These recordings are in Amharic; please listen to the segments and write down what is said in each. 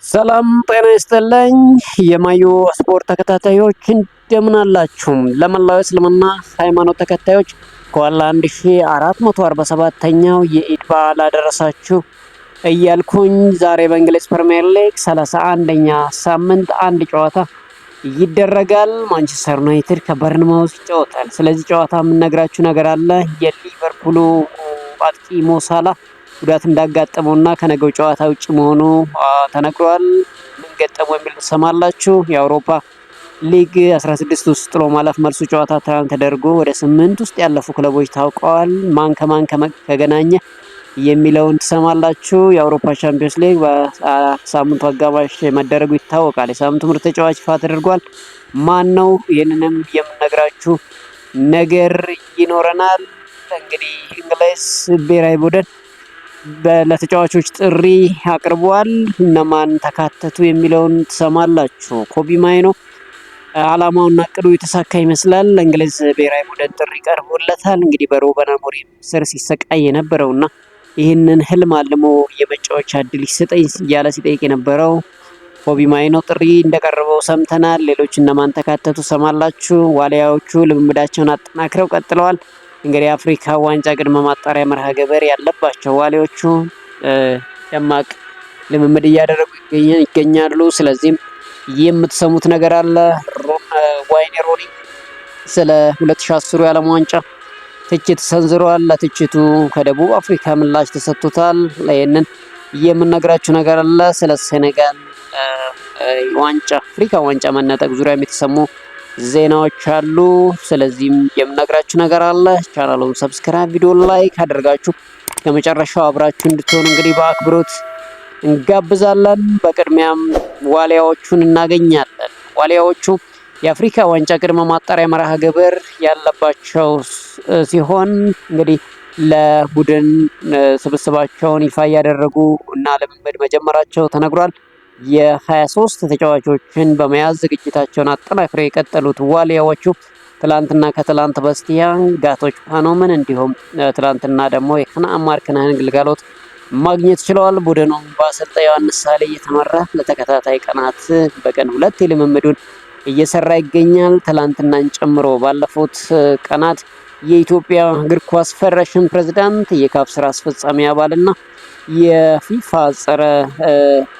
ሰላም ጤና ይስጥልኝ የማዮ ስፖርት ተከታታዮች እንደምን አላችሁ? ለመላው እስልምና ሃይማኖት ተከታዮች እንኳን ለ1447ኛው የኢድ በዓል አደረሳችሁ እያልኩኝ ዛሬ በእንግሊዝ ፕሪሚየር ሊግ 31ኛ ሳምንት አንድ ጨዋታ ይደረጋል። ማንቸስተር ዩናይትድ ከበርንማውዝ ይጫወታል። ስለዚህ ጨዋታ የምነግራችሁ ነገር አለ። የሊቨርፑሉ አጥቂ ሞ ሳላህ ጉዳት እንዳጋጠመውና ከነገው ጨዋታ ውጭ መሆኑ ተነግሯል። ምን ገጠመው የሚል ትሰማላችሁ። የአውሮፓ ሊግ 16 ውስጥ ጥሎ ማለፍ መልሱ ጨዋታ ትናንት ተደርጎ ወደ 8 ውስጥ ያለፉ ክለቦች ታውቀዋል። ማን ከማን ከገናኘ የሚለውን ትሰማላችሁ። የአውሮፓ ቻምፒዮንስ ሊግ በሳምንቱ አጋማሽ መደረጉ ይታወቃል። የሳምንቱ ምርጥ ተጫዋች ይፋ ተደርጓል። ማን ነው? ይህንንም የምነግራችሁ ነገር ይኖረናል። እንግዲህ እንግሊዝ ብሔራዊ ቡድን ለተጫዋቾች ጥሪ አቅርቧል። እነማን ተካተቱ የሚለውን ትሰማላችሁ። ኮቢ ማይኖ አላማውና እቅዱ የተሳካ ይመስላል። ለእንግሊዝ ብሔራዊ ቡድን ጥሪ ቀርቦለታል። እንግዲህ በሩበን አሞሪም ስር ሲሰቃይ የነበረውና ይህንን ህልም አልሞ የመጫወቻ እድል ይሰጠኝ እያለ ሲጠይቅ የነበረው ኮቢ ማይኖ ጥሪ እንደቀረበው ሰምተናል። ሌሎች እነማን ተካተቱ ሰማላችሁ። ዋሊያዎቹ ልምምዳቸውን አጠናክረው ቀጥለዋል። እንግዲህ የአፍሪካ ዋንጫ ቅድመ ማጣሪያ መርሃ ግብር ያለባቸው ዋሊያዎቹ ደማቅ ልምምድ እያደረጉ ይገኛሉ። ስለዚህም የምትሰሙት ነገር አለ። ዋይኔ ሮኒ ስለ 2010 የዓለም ዋንጫ ትችት ሰንዝሯል። ለትችቱ ከደቡብ አፍሪካ ምላሽ ተሰጥቶታል። ይህንን የምነግራችሁ ነገር አለ። ስለ ሴኔጋል ዋንጫ አፍሪካ ዋንጫ መነጠቅ ዙሪያ የተሰሙ ዜናዎች አሉ። ስለዚህም የምነግራችሁ ነገር አለ። ቻናሉን ሰብስክራይብ፣ ቪዲዮ ላይክ አድርጋችሁ ከመጨረሻው አብራችሁ እንድትሆኑ እንግዲህ በአክብሮት እንጋብዛለን። በቅድሚያም ዋሊያዎቹን እናገኛለን። ዋሊያዎቹ የአፍሪካ ዋንጫ ቅድመ ማጣሪያ መርሃ ግብር ያለባቸው ሲሆን እንግዲህ ለቡድን ስብስባቸውን ይፋ እያደረጉ እና ልምምድ መጀመራቸው ተነግሯል። የ23 ተጫዋቾችን በመያዝ ዝግጅታቸውን አጠናክረው የቀጠሉት ዋሊያዎቹ ትላንትና ከትላንት በስቲያ ጋቶች ፓኖምን እንዲሁም ትላንትና ደግሞ የከነአን ማርክነህን ግልጋሎት ማግኘት ችለዋል። ቡድኑ በአሰልጣኝ ዮሐንስ ሳሌ እየተመራ ለተከታታይ ቀናት በቀን 2 ልምምዱን እየሰራ ይገኛል። ትላንትናን ጨምሮ ባለፉት ቀናት የኢትዮጵያ እግር ኳስ ፌዴሬሽን ፕሬዝዳንት፣ የካፍ ስራ አስፈጻሚ አባልና የፊፋ ጸረ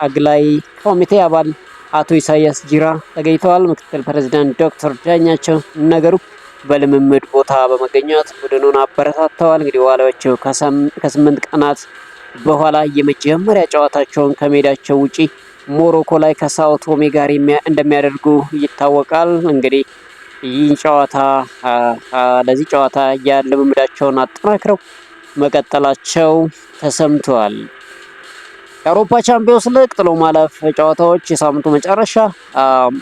አግላይ ኮሚቴ አባል አቶ ኢሳያስ ጂራ ተገኝተዋል። ምክትል ፕሬዝዳንት ዶክተር ዳኛቸው ነገሩ በልምምድ ቦታ በመገኘት ቡድኑን አበረታተዋል። እንግዲህ ዋሊያዎቹ ከ8 ቀናት በኋላ የመጀመሪያ ጨዋታቸውን ከሜዳቸው ውጪ ሞሮኮ ላይ ከሳኦ ቶሜ ጋር እንደሚያደርጉ ይታወቃል። እንግዲህ ይህ ጨዋታ ለዚህ ጨዋታ ልምምዳቸውን አጠናክረው መቀጠላቸው ተሰምተዋል። የአውሮፓ ቻምፒዮንስ ሊግ ጥሎ ማለፍ ጨዋታዎች የሳምንቱ መጨረሻ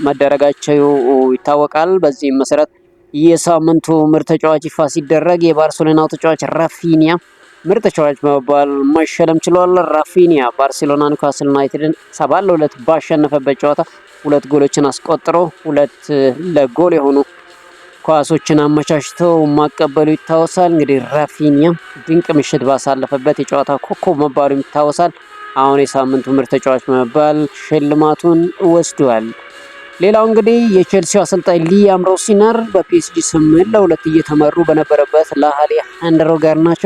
መደረጋቸው ይታወቃል። በዚህም መሰረት የሳምንቱ ምርጥ ተጫዋች ይፋ ሲደረግ የባርሴሎናው ተጫዋች ራፊኒያ ምርጥ ተጫዋች በመባል መሸለም ችሏል። ራፊኒያ ባርሴሎና ኒውካስል ዩናይትድን 7-2 ባሸነፈበት ጨዋታ 2 ጎሎችን አስቆጥሮ 2 ለጎል የሆኑ ኳሶችን አመቻችቶ ማቀበሉ ይታወሳል። እንግዲህ ራፊኒያ ድንቅ ምሽት ባሳለፈበት የጨዋታ ኮከብ መባሉ ይታወሳል። አሁን የሳምንቱ ምርጥ ተጫዋች በመባል ሽልማቱን ወስዷል። ሌላው እንግዲህ የቼልሲው አሰልጣኝ ሊያም ሮሲነር በፒኤስጂ 8-2 እየተመሩ በነበረበት ለአሌሃንድሮ ጋርናቾ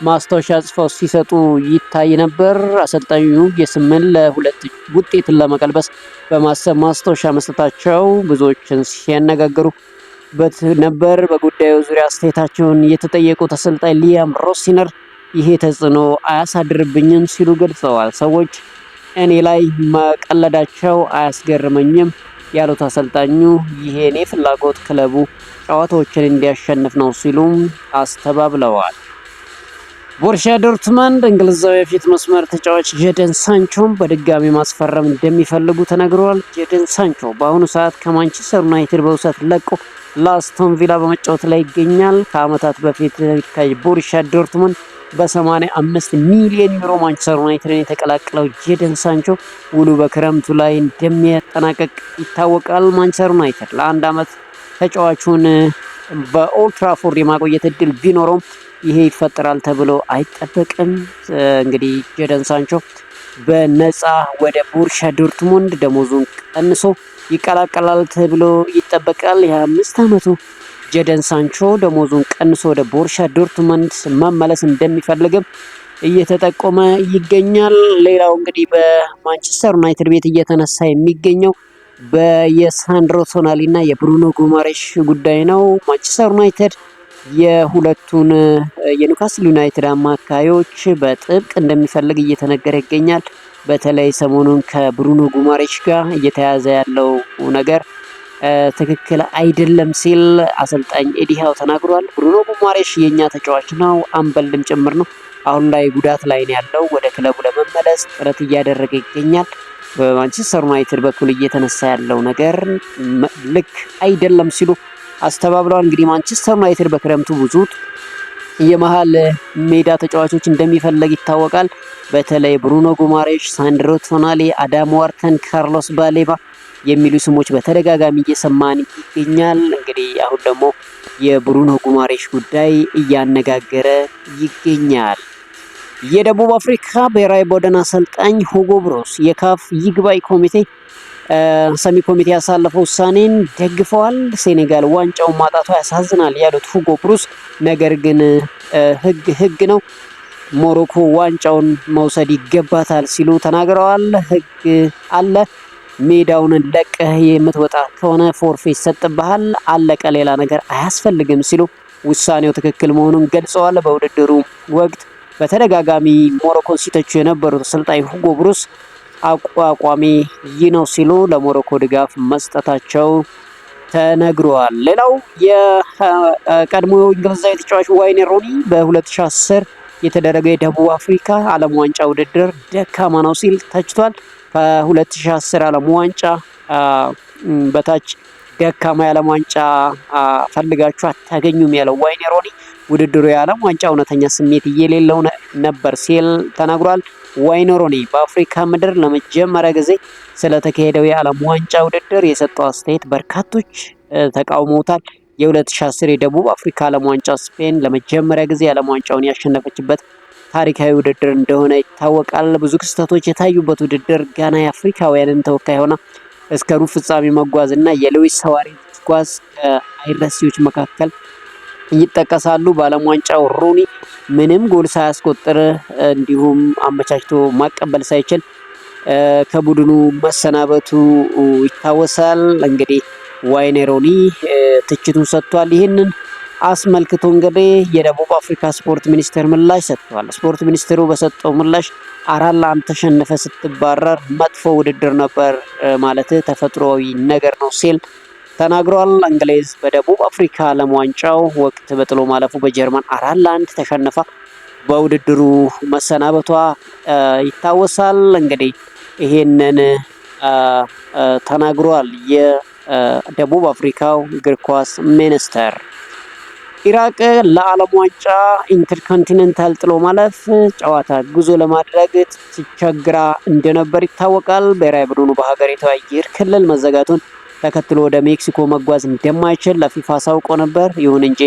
ማስታወሻ ጽፈው ሲሰጡ ይታይ ነበር። አሰልጣኙ የ8-2 ውጤትን ለመቀልበስ በማሰብ ማስታወሻ መስጠታቸው ብዙዎችን ሲያነጋግሩበት ነበር። በጉዳዩ ዙሪያ አስተያየታቸውን የተጠየቁት አሰልጣኝ ሊያም ሮሲነር ይሄ ተጽዕኖ አያሳድርብኝም ሲሉ ገልጸዋል። ሰዎች እኔ ላይ መቀለዳቸው አያስገርመኝም ያሉት አሰልጣኙ ይሄ እኔ ፍላጎት ክለቡ ጨዋታዎችን እንዲያሸንፍ ነው ሲሉም አስተባብለዋል። ቦሩሲያ ዶርትመንድ እንግሊዛዊ የፊት መስመር ተጫዋች ጄደን ሳንቾን በድጋሚ ማስፈረም እንደሚፈልጉ ተነግሯል። ጄደን ሳንቾ በአሁኑ ሰዓት ከማንቸስተር ዩናይትድ በውሰት ለቆ ለአስቶን ቪላ በመጫወት ላይ ይገኛል። ከዓመታት በፊት ከቦሩሲያ ዶርትመንድ በ85 ሚሊዮን ዩሮ ማንቸስተር ዩናይትድን የተቀላቀለው ጄደን ሳንቾ ውሉ በክረምቱ ላይ እንደሚያጠናቀቅ ይታወቃል። ማንቸስተር ዩናይትድ ለ1 ዓመት ተጫዋቹን በኦልድ ትራፎርድ የማቆየት እድል ቢኖረውም ይሄ ይፈጠራል ተብሎ አይጠበቅም። እንግዲህ ጄደን ሳንቾ በነፃ ወደ ቦሩሺያ ዶርትሙንድ ደሞዙን ቀንሶ ይቀላቀላል ተብሎ ይጠበቃል። የ25 ዓመቱ ጀደን ሳንቾ ደሞዙን ቀንሶ ወደ ቦሩሺያ ዶርትሙንድ መመለስ እንደሚፈልግም እየተጠቆመ ይገኛል። ሌላው እንግዲህ በማንቸስተር ዩናይትድ ቤት እየተነሳ የሚገኘው የሳንድሮ ቶናሊ እና የብሩኖ ጉማሬሽ ጉዳይ ነው። ማንቸስተር ዩናይትድ የሁለቱን የኒውካስል ዩናይትድ አማካዮች በጥብቅ እንደሚፈልግ እየተነገረ ይገኛል። በተለይ ሰሞኑን ከብሩኖ ጉማሬሽ ጋር እየተያዘ ያለው ነገር ትክክል አይደለም ሲል አሰልጣኝ ኤዲሃው ተናግሯል። ብሩኖ ጉማሬሽ የኛ ተጫዋች ነው፣ አምበልም ጭምር ነው። አሁን ላይ ጉዳት ላይ ነው ያለው። ወደ ክለቡ ለመመለስ ጥረት እያደረገ ይገኛል። በማንቸስተር ዩናይትድ በኩል እየተነሳ ያለው ነገር ልክ አይደለም ሲሉ አስተባብለዋል። እንግዲህ ማንቸስተር ዩናይትድ በክረምቱ ብዙ የመሃል ሜዳ ተጫዋቾች እንደሚፈለግ ይታወቃል። በተለይ ብሩኖ ጉማሬሽ፣ ሳንድሮ ቶናሊ፣ አዳም ዋርተን፣ ካርሎስ ባሌባ የሚሉ ስሞች በተደጋጋሚ እየሰማን ይገኛል። እንግዲህ አሁን ደግሞ የብሩኖ ጉማሬሽ ጉዳይ እያነጋገረ ይገኛል። የደቡብ አፍሪካ ብሔራዊ ቡድን አሰልጣኝ ሁጎ ብሮስ የካፍ ይግባኝ ኮሚቴ ሰሚ ኮሚቴ ያሳለፈው ውሳኔን ደግፈዋል። ሴኔጋል ዋንጫውን ማጣቷ ያሳዝናል ያሉት ሁጎ ብሮስ ነገር ግን ህግ ነው፣ ሞሮኮ ዋንጫውን መውሰድ ይገባታል ሲሉ ተናግረዋል። ህግ አለ፣ ሜዳውን ለቀህ የምትወጣ ከሆነ ፎርፌ ይሰጥብሃል፣ አለቀ፣ ሌላ ነገር አያስፈልግም ሲሉ ውሳኔው ትክክል መሆኑን ገልጸዋል። በውድድሩ ወቅት በተደጋጋሚ ሞሮኮን ሲተቹ የነበሩት አሰልጣኝ ሁጎ ብሮስ አቋሚ ይህ ነው ሲሉ ለሞሮኮ ድጋፍ መስጠታቸው ተነግሯል። ሌላው የቀድሞ እንግሊዛዊ ተጫዋች ዋይኔ ሮኒ በ2010 የተደረገው የደቡብ አፍሪካ ዓለም ዋንጫ ውድድር ደካማ ነው ሲል ተችቷል። ከ2010 ዓለም ዋንጫ በታች ደካማ የዓለም ዋንጫ ፈልጋችሁ አታገኙም ያለው ዋይኔ ሮኒ ውድድሩ የዓለም ዋንጫ እውነተኛ ስሜት እየሌለው ነበር ሲል ተናግሯል። ዋይኔ ሮኒ በአፍሪካ ምድር ለመጀመሪያ ጊዜ ስለተካሄደው የዓለም ዋንጫ ውድድር የሰጠው አስተያየት በርካቶች ተቃውመውታል። የ2010 የደቡብ አፍሪካ ዓለም ዋንጫ ስፔን ለመጀመሪያ ጊዜ የዓለም ዋንጫውን ያሸነፈችበት ታሪካዊ ውድድር እንደሆነ ይታወቃል። ብዙ ክስተቶች የታዩበት ውድድር ጋና የአፍሪካውያንን ተወካይ ሆና እስከ ሩብ ፍጻሜ መጓዝ እና የሉዊስ ሱዋሬዝ ጓዝ ከአይረሲዎች መካከል ይጠቀሳሉ። በዓለም ዋንጫው ሮኒ ምንም ጎል ሳያስቆጥር እንዲሁም አመቻችቶ ማቀበል ሳይችል ከቡድኑ መሰናበቱ ይታወሳል። እንግዲህ ዋይኔ ሮኒ ትችቱን ሰጥቷል። ይህንን አስመልክቶ እንግዲህ የደቡብ አፍሪካ ስፖርት ሚኒስቴር ምላሽ ሰጥቷል። ስፖርት ሚኒስቴሩ በሰጠው ምላሽ 4-1 ተሸነፈ ስትባረር መጥፎ ውድድር ነበር ማለት ተፈጥሯዊ ነገር ነው ሲል ተናግሯል። እንግሊዝ በደቡብ አፍሪካ ዓለም ዋንጫው ወቅት በጥሎ ማለፉ በጀርመን 4-1 ተሸንፋ በውድድሩ መሰናበቷ ይታወሳል። እንግዲህ ይሄንን ተናግሯል የደቡብ አፍሪካው እግር ኳስ ሚኒስተር። ኢራቅ ለዓለም ዋንጫ ኢንተርኮንቲኔንታል ጥሎ ማለፍ ጨዋታ ጉዞ ለማድረግ ሲቸግራ እንደነበር ይታወቃል። ብሔራዊ ቡድኑ በሀገሪቱ አየር ክልል መዘጋቱን ተከትሎ ወደ ሜክሲኮ መጓዝ እንደማይችል ለፊፋ አሳውቆ ነበር። ይሁን እንጂ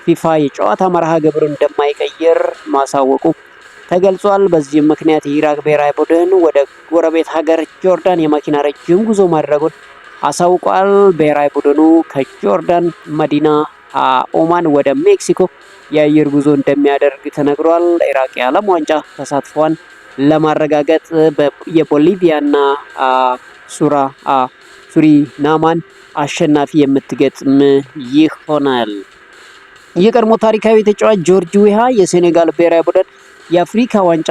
ፊፋ የጨዋታ መርሃ ግብር እንደማይቀይር ማሳወቁ ተገልጿል። በዚህም ምክንያት የኢራቅ ብሔራዊ ቡድን ወደ ጎረቤት ሀገር ጆርዳን የመኪና ረጅም ጉዞ ማድረጉን አሳውቋል። ብሔራዊ ቡድኑ ከጆርዳን መዲና ኦማን ወደ ሜክሲኮ የአየር ጉዞ እንደሚያደርግ ተነግሯል። ኢራቅ የዓለም ዋንጫ ተሳትፏን ለማረጋገጥ የቦሊቪያና ሱሪናማን አሸናፊ የምትገጥም ይሆናል። የቀድሞ ታሪካዊ ተጫዋች ጆርጅ ዊሃ የሴኔጋል ብሔራዊ ቡድን የአፍሪካ ዋንጫ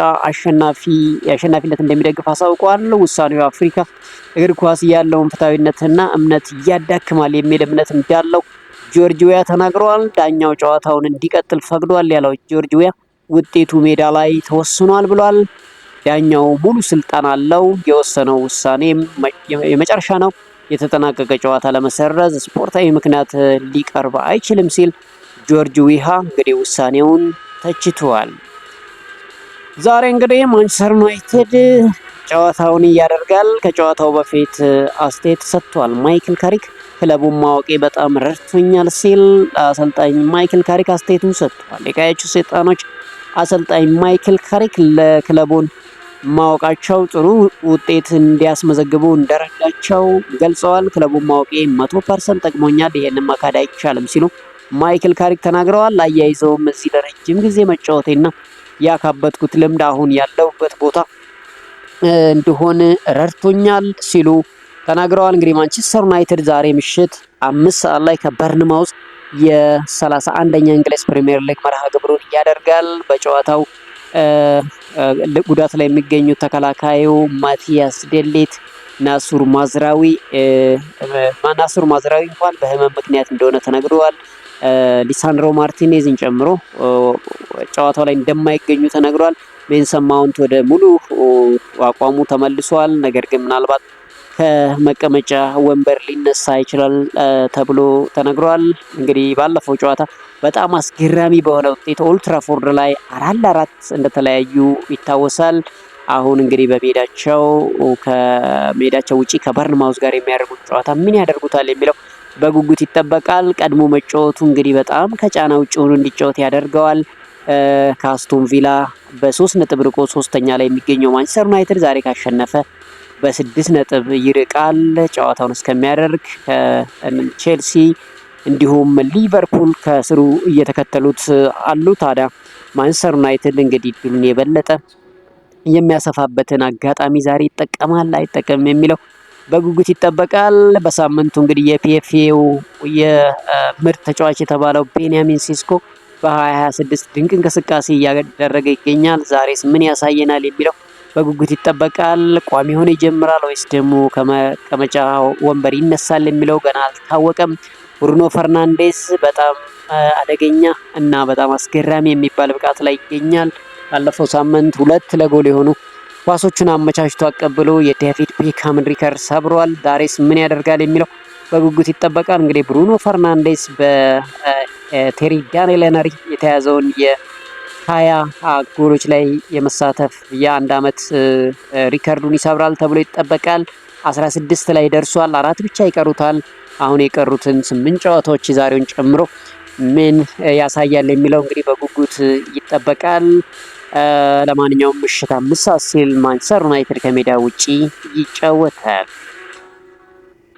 አሸናፊነት እንደሚደግፍ አሳውቋል። ውሳኔው የአፍሪካ እግር ኳስ ያለውን ፍትሐዊነትና እምነት ያዳክማል የሚል እምነት እንዳለው ጆርጅ ዊያ ተናግረዋል። ዳኛው ጨዋታውን እንዲቀጥል ፈቅዷል ያለው ጆርጅ ዊያ ውጤቱ ሜዳ ላይ ተወስኗል ብሏል። ዳኛው ሙሉ ስልጣን አለው፣ የወሰነው ውሳኔም የመጨረሻ ነው። የተጠናቀቀ ጨዋታ ለመሰረዝ ስፖርታዊ ምክንያት ሊቀርብ አይችልም ሲል ጆርጅ ዊሃ እንግዲህ ውሳኔውን ተችቷል። ዛሬ እንግዲህ ማንቸስተር ዩናይትድ ጨዋታውን ያደርጋል። ከጨዋታው በፊት አስተያየት ሰጥቷል። ማይክል ካሪክ ክለቡን ማወቄ በጣም ረድቶኛል ሲል አሰልጣኝ ማይክል ካሪክ አስተያየቱን ሰጥቷል። የቀያዮቹ ሰይጣኖች አሰልጣኝ ማይክል ካሪክ ለክለቡን ማወቃቸው ጥሩ ውጤት እንዲያስመዘግቡ እንደረዳቸው ገልጸዋል። ክለቡን ማወቄ 100% ጠቅሞኛል፣ ይሄንን መካድ አይቻልም ሲሉ ማይክል ካሪክ ተናግረዋል። አያይዘውም እዚህ ለረጅም ጊዜ መጫወቴና ያካበትኩት ልምድ አሁን ያለሁበት ቦታ እንዲሆን ረድቶኛል ሲሉ ተናግረዋል። እንግዲህ ማንቸስተር ዩናይትድ ዛሬ ምሽት 5 ሰዓት ላይ ከበርንማውዝ የ31ኛ እንግሊዝ ፕሪሚየር ሊግ መርሃ ግብሩን ያደርጋል። በጨዋታው ጉዳት ላይ የሚገኙት ተከላካዩ ማቲያስ ዴሊት፣ ናሱር ማዝራዊ እንኳን በህመም ምክንያት እንደሆነ ተነግረዋል። ሊሳንድሮ ማርቲኔዝን ጨምሮ ጨዋታው ላይ እንደማይገኙ ተነግሯል። ሜሰን ማውንት ወደ ሙሉ አቋሙ ተመልሷል። ነገር ግን ምናልባት ከመቀመጫ ወንበር ሊነሳ ይችላል ተብሎ ተነግሯል። እንግዲህ ባለፈው ጨዋታ በጣም አስገራሚ በሆነ ውጤት ኦልትራፎርድ ላይ 4-4 እንደተለያዩ ይታወሳል። አሁን እንግዲህ ከሜዳቸው ውጪ ከበርንማውዝ ጋር የሚያደርጉት ጨዋታ ምን ያደርጉታል የሚለው በጉጉት ይጠበቃል። ቀድሞ መጫወቱ እንግዲህ በጣም ከጫና ውጭ ሆኖ እንዲጫወት ያደርገዋል። ከአስቶን ቪላ በ3 ነጥብ ርቆ 3ኛ ላይ የሚገኘው ማንቸስተር ዩናይትድ ዛሬ ካሸነፈ በ6 ነጥብ ይርቃል። ጨዋታውን እስከሚያደርግ ቼልሲ እንዲሁም ሊቨርፑል ከስሩ እየተከተሉት አሉ። ታዲያ ማንቸስተር ዩናይትድ እንግዲህ ድሉን የበለጠ የሚያሰፋበትን አጋጣሚ ዛሬ ይጠቀማል አይጠቀምም የሚለው በጉጉት ይጠበቃል። በሳምንቱ እንግዲህ የፒኤፍኤው የምርጥ ተጫዋች የተባለው ቤንያሚን ሴስኮ በ2026 ድንቅ እንቅስቃሴ እያደረገ ይገኛል። ዛሬስ ምን ያሳየናል የሚለው በጉጉት ይጠበቃል። ቋሚ ሆኖ ይጀምራል ወይስ ደግሞ ከመቀመጫ ወንበር ይነሳል የሚለው ገና አልታወቀም። ብሩኖ ፈርናንዴስ በጣም አደገኛ እና በጣም አስገራሚ የሚባል ብቃት ላይ ይገኛል። ባለፈው ሳምንት 2 ለጎል የሆኑ ኳሶቹን አመቻችቶ አቀብሎ የዴቪድ ቤካምን ሪከርድ ሰብሯል። ዛሬስ ምን ያደርጋል የሚለው በጉጉት ይጠበቃል። እንግዲህ ብሩኖ ፈርናንዴስ በቴሪ ዳንኤል ሄነሪ የተያዘውን የ20 ጎሎች ላይ የመሳተፍ የ1 ዓመት ሪከርዱን ይሰብራል ተብሎ ይጠበቃል። 16 ላይ ደርሷል። 4 ብቻ ይቀሩታል። አሁን የቀሩትን 8 ጨዋታዎች ዛሬውን ጨምሮ ምን ያሳያል የሚለው እንግዲህ በጉጉት ይጠበቃል። ለማንኛውም ምሽት 5 ሰዓት ሲል ማንቸስተር ዩናይትድ ከሜዳ ውጪ ይጫወታል።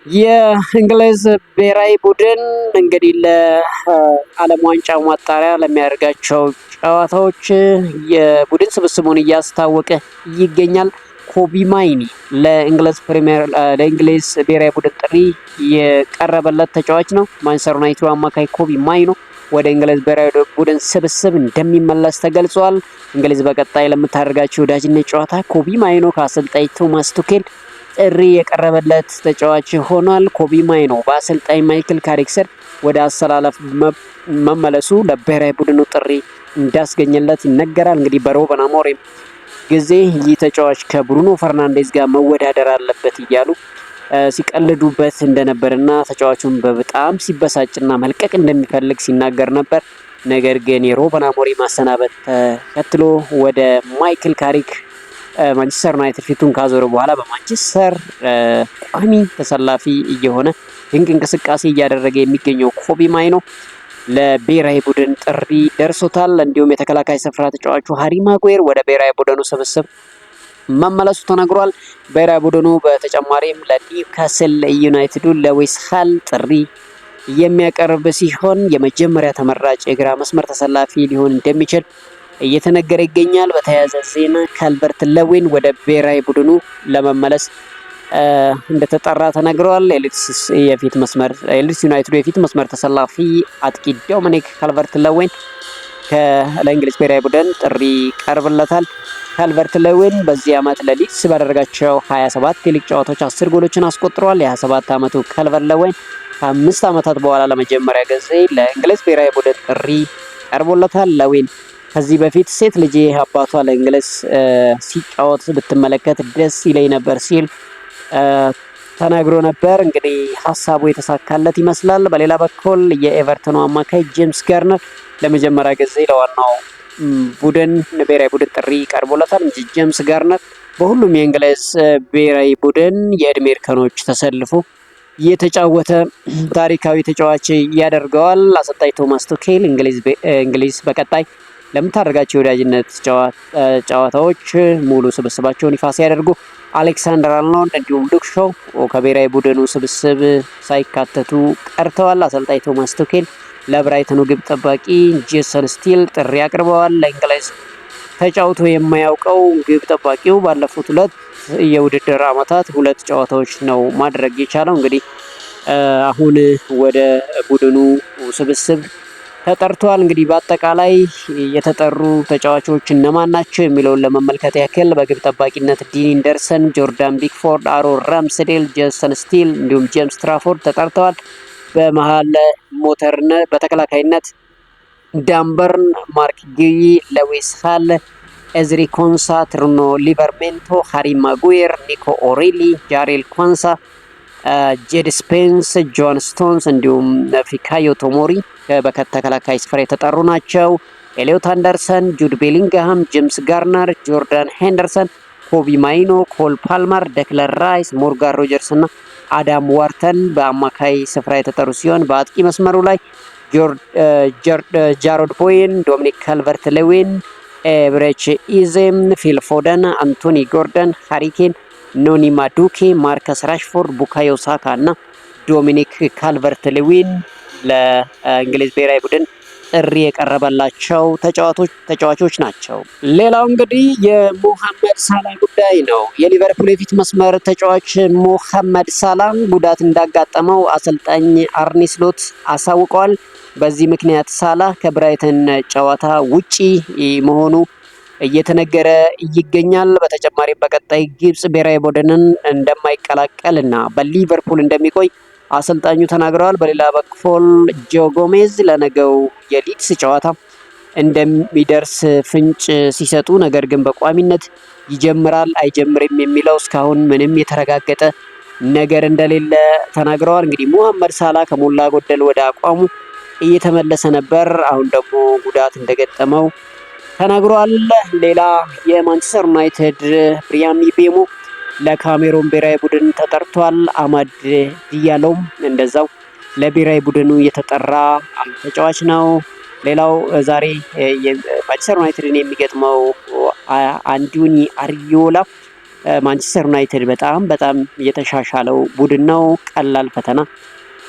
የእንግሊዝ ብሔራዊ ቡድን እንግዲህ ለዓለም ዋንጫ ማጣሪያ ለሚያደርጋቸው ጨዋታዎች የቡድን ስብስቡን እያስታወቀ ይገኛል። ኮቢ ማይኒ ለእንግሊዝ ብሔራዊ ቡድን ጥሪ የቀረበለት ተጫዋች ነው። ማንቸስተር ዩናይትድ አማካይ ኮቢ ማይኖ ወደ እንግሊዝ ብሔራዊ ቡድን ስብስብ እንደሚመለስ ተገልጿል። እንግሊዝ በቀጣይ ለምታደርጋቸው ወዳጅነት ጨዋታ ኮቢ ማይኖ ከአሰልጣኝ ቶማስ ቱኬል ጥሪ የቀረበለት ተጫዋች ሆኗል። ኮቢ ማይኖ በአሰልጣኝ ማይክል ካሪክ ስር ወደ አሰላለፍ መመለሱ ለብሔራዊ ቡድኑ ጥሪ እንዳስገኘለት ይነገራል። እንግዲህ በሩበን አሞሪም ጊዜ ይህ ተጫዋች ከብሩኖ ፈርናንዴዝ ጋር መወዳደር አለበት እያሉ ሲቀልዱበት እንደነበርና ተጫዋቹን በጣም ሲበሳጭና መልቀቅ እንደሚፈልግ ሲናገር ነበር። ነገር ግን የሩበን አሞሪም ማሰናበት ተከትሎ ወደ ማይክል ካሪክ ማንቸስተር ዩናይትድ ፊቱን ካዞረ በኋላ በማንቸስተር ቋሚ ተሰላፊ እየሆነ ድንቅ እንቅስቃሴ እያደረገ የሚገኘው ኮቢ ማይኖ ለብሔራዊ ቡድን ጥሪ ደርሶታል። እንዲሁም የተከላካይ ስፍራ ተጫዋቹ ሃሪ ማጉዌር ወደ ብሔራዊ ቡድኑ ስብስብ መመለሱ ተነግሯል። ብሔራዊ ቡድኑ በተጨማሪም ለኒውካስል ዩናይትዱ ሉዊስ ሃል ጥሪ የሚያቀርብ ሲሆን የመጀመሪያ ተመራጭ የግራ መስመር ተሰላፊ ሊሆን እንደሚችል እየተነገረ ይገኛል። በተያያዘ ዜና ካልቨርት ለዊን ወደ ብሔራዊ ቡድኑ ለመመለስ እንደተጠራ ተነግሯል። የሊድስ ዩናይትዱ የፊት መስመር ተሰላፊ አጥቂ ዶሚኒክ ካልቨርት ለዊን ለእንግሊዝ ብሔራዊ ቡድን ጥሪ ቀርብለታል። ካልቨርት ለዊን በዚህ ዓመት ለሊድስ ባደረጋቸው 27 የሊግ ጨዋታዎች 10 ጎሎችን አስቆጥሯል። የ27 ዓመቱ ካልቨርት ለዊን ከ5 ዓመታት በኋላ ለመጀመሪያ ጊዜ ለእንግሊዝ ብሔራዊ ቡድን ጥሪ ቀርቦለታል። ለዊን ከዚህ በፊት ሴት ልጄ አባቷ ለእንግሊዝ ሲጫወት ብትመለከት ደስ ይለኝ ነበር ሲል ተናግሮ ነበር። እንግዲህ ሀሳቡ የተሳካለት ይመስላል። በሌላ በኩል የኤቨርተኑ አማካይ ጄምስ ጋርነር ለመጀመሪያ ጊዜ ለዋናው ብሔራዊ ቡድን ጥሪ ቀርቦለታል። ጄምስ ጋርነር በሁሉም የእንግሊዝ ብሔራዊ ቡድን የእድሜ እርከኖች ተሰልፎ የተጫወተ ታሪካዊ ተጫዋች ያደርገዋል። አሰልጣኝ ቶማስ ቱኬል እንግሊዝ በቀጣይ ለምታደርጋቸው የወዳጅነት ጨዋታዎች ሙሉ ስብስባቸውን ይፋ ሲያደርጉ አሌክሳንደር አርኖልድ እንዲሁም ሉክ ሾው ከብሔራዊ ቡድኑ ስብስብ ሳይካተቱ ቀርተዋል። አሰልጣኝ ቶማስ ቱኬል ለብራይተኑ ግብ ጠባቂ ጄሰን ስቲል ጥሪ አቅርበዋል። ለእንግሊዝ ተጫውቶ የማያውቀው ግብ ጠባቂው ባለፉት 2 የውድድር ዓመታት 2 ጨዋታዎች ነው ማድረግ የቻለው። እንግዲህ አሁን ወደ ቡድኑ ስብስብ ተጠርቷል። እንግዲህ በአጠቃላይ የተጠሩ ተጫዋቾች እነማን ናቸው የሚለውን ለመመልከት ያክል በግብ ጠባቂነት ዲን ኢንደርሰን፣ ጆርዳን ቢክፎርድ፣ አሮን ራምስዴል፣ ጄሰን ስቲል እንዲሁም ጄምስ ትራፎርድ ተጠርተዋል። በመሃል ሞተርነት፣ በተከላካይነት ዳንበርን፣ ማርክ ጊይ፣ ሌዊስ ሃል፣ ኤዝሪ ኮንሳ፣ ትሩኖ ሊቨርሜንቶ፣ ሃሪ ማጉዌር፣ ኒኮ ኦሬሊ፣ ጃሬል ኳንሳ፣ ጄድ ስፔንስ፣ ጆን ስቶንስ እንዲሁም ፊካዮ ቶሞሪ በተከላካይ ስፍራ የተጠሩ ናቸው። ኤሊዮት አንደርሰን፣ ጁድ ቤሊንግሃም፣ ጄምስ ጋርነር፣ ጆርዳን ሄንደርሰን፣ ኮቢ ማይኖ፣ ኮል ፓልመር፣ ደክለር ራይስ፣ ሞርጋን ሮጀርስ እና አዳም ዋርተን በአማካይ ስፍራ የተጠሩ ሲሆን በአጥቂ መስመሩ ላይ ጃሮድ ቦይን፣ ዶሚኒክ ካልቨርት ሌዊን፣ ኤብሬች ኢዜም፣ ፊል ፎደን፣ አንቶኒ ጎርደን፣ ሃሪኬን፣ ኖኒ ማዱኬ፣ ማርከስ ራሽፎርድ፣ ቡካዮ ሳካ እና ዶሚኒክ ካልቨርት ሌዊን ለእንግሊዝ ብሔራዊ ቡድን ጥሪ የቀረበላቸው ተጫዋቾች ናቸው። ሌላው እንግዲህ የሞሐመድ ሳላ ጉዳይ ነው። የሊቨርፑል የፊት መስመር ተጫዋች ሞሐመድ ሳላ ጉዳት እንዳጋጠመው አሰልጣኝ አርኔ ስሎት አሳውቀዋል። በዚህ ምክንያት ሳላ ከብራይተን ጨዋታ ውጪ መሆኑ እየተነገረ ይገኛል። በተጨማሪም በቀጣይ ግብጽ ብሔራዊ ቡድንን እንደማይቀላቀል እና በሊቨርፑል እንደሚቆይ አሰልጣኙ ተናግረዋል። በሌላ በኩል ጆ ጎሜዝ ለነገው የሊድስ ጨዋታ እንደሚደርስ ፍንጭ ሲሰጡ፣ ነገር ግን በቋሚነት ይጀምራል አይጀምርም የሚለው እስካሁን ምንም የተረጋገጠ ነገር እንደሌለ ተናግረዋል። እንግዲህ ሙሐመድ ሳላ ከሞላ ጎደል ወደ አቋሙ እየተመለሰ ነበር። አሁን ደግሞ ጉዳት እንደገጠመው ተናግሯል። ሌላ የማንቸስተር ዩናይትድ ብሪያን ምቤሞ ለካሜሮን ብሔራዊ ቡድን ተጠርቷል። አማድ ዲያሎም እንደዛው ለብሔራዊ ቡድኑ የተጠራ ተጫዋች ነው። ሌላው ዛሬ ማንቸስተር ዩናይትድን የሚገጥመው አንቶኒ አሪዮላ ማንቸስተር ዩናይትድ በጣም የተሻሻለው ቡድን ነው፣ ቀላል ፈተና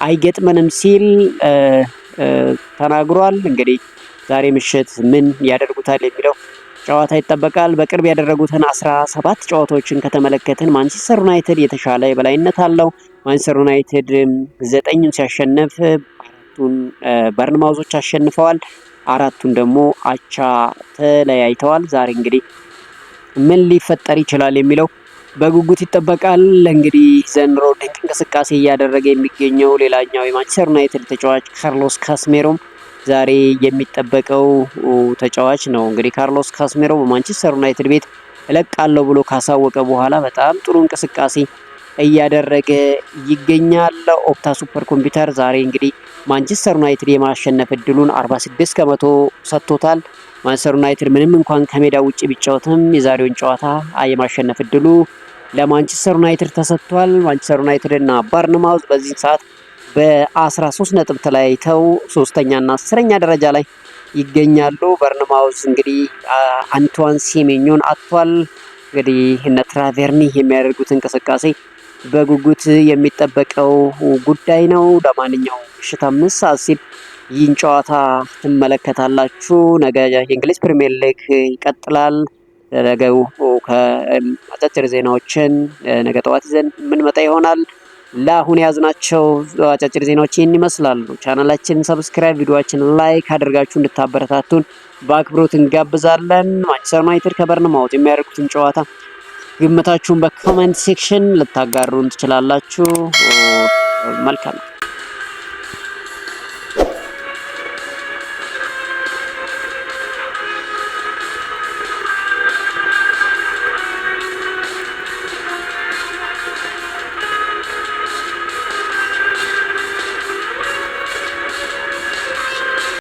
አይገጥመንም ሲል ተናግሯል። እንግዲህ ዛሬ ምሽት ምን ያደርጉታል የሚለው ጨዋታ ይጠበቃል። በቅርብ ያደረጉትን 17 ጨዋታዎችን ከተመለከትን ማንቸስተር ዩናይትድ የተሻለ የበላይነት አለው። ማንቸስተር ዩናይትድ 9ን ሲያሸንፍ 4ቱን በርንማውዞች አሸንፈዋል፣ 4ቱን ደግሞ አቻ ተለያይተዋል። ዛሬ እንግዲህ ምን ሊፈጠር ይችላል የሚለው በጉጉት ይጠበቃል። እንግዲህ ዘንድሮ ድንቅ እንቅስቃሴ እያደረገ የሚገኘው ሌላኛው የማንቸስተር ዩናይትድ ተጫዋች ካርሎስ ካስሜሮም ዛሬ የሚጠበቀው ተጫዋች ነው። እንግዲህ ካርሎስ ካስሜሮ በማንቸስተር ዩናይትድ ቤት እለቃለሁ ብሎ ካሳወቀ በኋላ በጣም ጥሩ እንቅስቃሴ እያደረገ ይገኛል። ኦፕታ ሱፐር ኮምፒውተር ዛሬ እንግዲህ ማንቸስተር ዩናይትድ የማሸነፍ እድሉን 46 ከመቶ ሰጥቶታል። ማንቸስተር ዩናይትድ ምንም እንኳን ከሜዳ ውጭ ቢጫወትም የዛሬውን ጨዋታ የማሸነፍ እድሉ ለማንቸስተር ዩናይትድ ተሰጥቷል። ማንቸስተር ዩናይትድ እና በርንማውዝ በዚህ ሰዓት በ13 ነጥብ ተለያይተው 3ኛና 10ኛ ደረጃ ላይ ይገኛሉ። በርንማውዝ እንግዲህ አንቷን ሴሜኞን አጥቷል። እንግዲህ እነ ትራቬርኒ የሚያደርጉት እንቅስቃሴ በጉጉት የሚጠበቀው ጉዳይ ነው። ለማንኛውም ምሽት 5 ሰዓት ሲል ይህን ጨዋታ ትመለከታላችሁ። ነገ የእንግሊዝ ፕሪሚየር ሊግ ይቀጥላል። ነገው ከአጫጭር ዜናዎችን ነገ ጠዋት ይዘን የምንመጣ ይሆናል። ለአሁን የያዝናቸው አጫጭር ዜናዎች ይህን ይመስላሉ። ቻናላችንን ሰብስክራይብ፣ ቪዲዮአችንን ላይክ አድርጋችሁ እንድታበረታቱን በአክብሮት እንጋብዛለን። ማንቸስተር ዩናይትድ ከበርንማውዝ የሚያደርጉትን ጨዋታ ግምታችሁን በኮሜንት ሴክሽን ልታጋሩን ትችላላችሁ። መልካም